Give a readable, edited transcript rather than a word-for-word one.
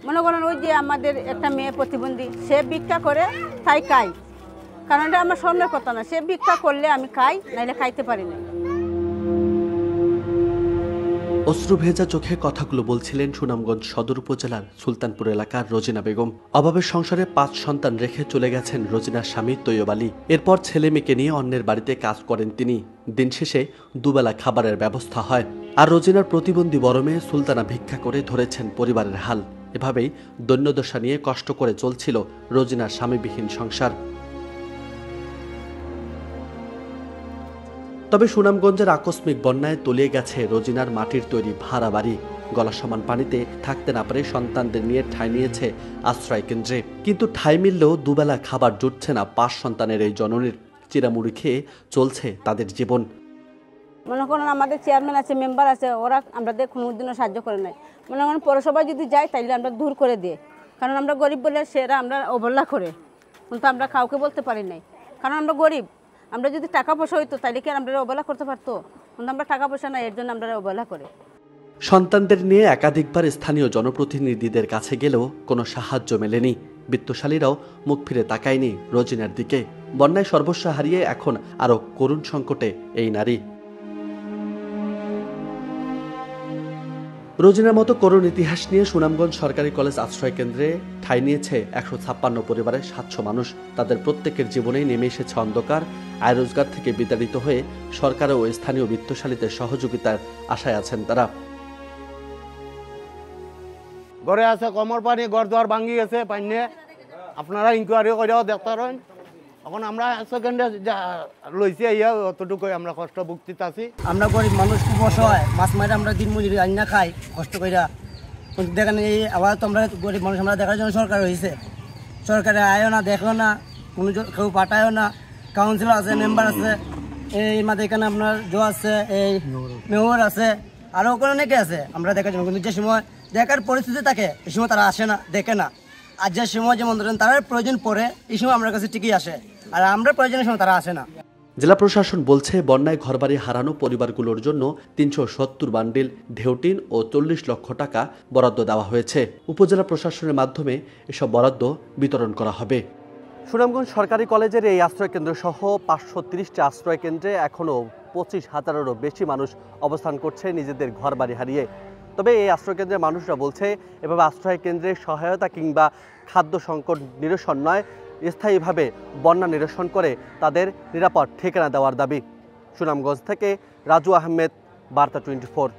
মনে করেন ওই যে আমাদের একটা মেয়ে প্রতিবন্ধী, সে ভিক্ষা করে তাই খাই, কারণ এটা আমার স্বর্ণের কথা না, সে ভিক্ষা করলে আমি খাই, নাইলে খাইতে পারি না। অশ্রু ভেজা চোখে কথাগুলো বলছিলেন সুনামগঞ্জ সদর উপজেলার সুলতানপুর এলাকার রোজিনা বেগম। অভাবের সংসারে 5 সন্তান রেখে চলে গেছেন রোজিনার স্বামী তৈয়ব আলী। এরপর ছেলে মেয়েকে নিয়ে অন্যের বাড়িতে কাজ করেন তিনি। দিন শেষে দুবেলা খাবারের ব্যবস্থা হয়। আর রোজিনার প্রতিবন্ধী বড় মেয়ে সুলতানা ভিক্ষা করে ধরেছেন পরিবারের হাল। এভাবেই দৈন্যদশা নিয়ে কষ্ট করে চলছিল রোজিনার স্বামীবিহীন সংসার। তবে সুনামগঞ্জের আকস্মিক বন্যায় তলিয়ে গেছে রোজিনার মাটির তৈরি ভাড়া বাড়ি। গলা সমান পানিতে থাকতে না পারে সন্তানদের নিয়ে ঠাঁই নিয়েছে আশ্রয় কেন্দ্রে। কিন্তু ঠাঁই মিললেও দুবেলা খাবার জুটছে না 5 সন্তানের এই জননীর। চিরামুড়ি খেয়ে চলছে তাদের জীবন। মনে করেন আমাদের চেয়ারম্যান আছে, মেম্বার আছে, ওরা আমাদের কোনোদিনও সাহায্য করে নাই। মনে করেন পৌরসভায় যদি যাই তাইলে আমরা দূর করে দিই, কারণ আমরা গরিব বলে সেরা আমরা অবহেলা করে, কিন্তু আমরা কাউকে বলতে পারি নাই, কারণ আমরা গরিব। আমরা যদি টাকা পয়সা হইতো তাহলে কি আমরা অবহেলা করতে পারতো, কিন্তু আমরা টাকা পয়সা নাই, এর জন্য আমরা অবহেলা করি। সন্তানদের নিয়ে একাধিকবার স্থানীয় জনপ্রতিনিধিদের কাছে গেলেও কোনো সাহায্য মেলেনি। বিত্তশালীরাও মুখ ফিরে তাকায়নি রোজিনার দিকে। বন্যায় সর্বস্ব হারিয়ে এখন আরও করুণ সংকটে এই নারী। রোজিনার মতো করুণ ইতিহাস নিয়ে সুনামগঞ্জ সরকারি কলেজ আশ্রয় কেন্দ্রে ঠাঁই নিয়েছে 156 পরিবারের 700 মানুষ। তাদের প্রত্যেকের জীবনেই নেমে এসেছে অন্ধকার। আয় রোজগার থেকে বিতাড়িত হয়ে সরকার ও স্থানীয় বিত্তশালীদের সহযোগিতার আশায় আছেন তারা। ঘরে আছে কমর পানি, ঘর দুয়ার ভাঙি গেছে পানি, আপনারা ইনকোয়ারি করেও দেখতে পারেন। এখন আমরা সেকেন্ডে লইছি ইয়া অতটুকু আমরা কষ্ট ভুগতিতে আছি। আমরা গরিব মানুষ, খুব অসহায়, মাছ মারে আমরা দিন মজুরি আইনা খাই কষ্ট কইরা। কিন্তু দেখেন এই আবার তো আমরা গরিব মানুষ, আমরা দেখার জন্য সরকার হয়েছে, সরকারে আয়ও না, দেখো না, কোনো কেউ পাঠায়ও না। কাউন্সিলর আছে, মেম্বার আছে, এই মাঝে এখানে আপনার জো আছে, এই মেয়র আছে, আরও অনেকে আছে আমরা দেখার জন্য। কিন্তু যে সময় দেখার পরিস্থিতি থাকে এই সময় তারা আসে না, দেখে না। আর যে সময় যেমন ধরেন তারা প্রয়োজন পড়ে এই সময় আমার কাছে ঠিকই আসে, আর আমরা প্রয়োজনের সময় তারা আসে না। জেলা প্রশাসন বলছে বন্যায় ঘরবাড়ি হারানো পরিবারগুলোর জন্য 370 বান্ডিল ঢেউটিন ও 40 লক্ষ টাকা বরাদ্দ দেওয়া হয়েছে। উপজেলা প্রশাসনের মাধ্যমে এসব বরাদ্দ বিতরণ করা হবে। সুনামগঞ্জ সরকারি কলেজের এই আশ্রয় কেন্দ্র সহ 530টি আশ্রয় কেন্দ্রে এখনও 25,000-এরও বেশি মানুষ অবস্থান করছে নিজেদের ঘরবাড়ি হারিয়ে। তবে এই আশ্রয়কেন্দ্রের মানুষরা বলছে এভাবে আশ্রয় কেন্দ্রের সহায়তা কিংবা খাদ্য সংকট নিরসন নয়, স্থায়ীভাবে বন্যা নিরসন করে তাদের নিরাপদ ঠিকানা দেওয়ার দাবি। সুনামগঞ্জ থেকে রাজু আহমেদ, বার্তা 24।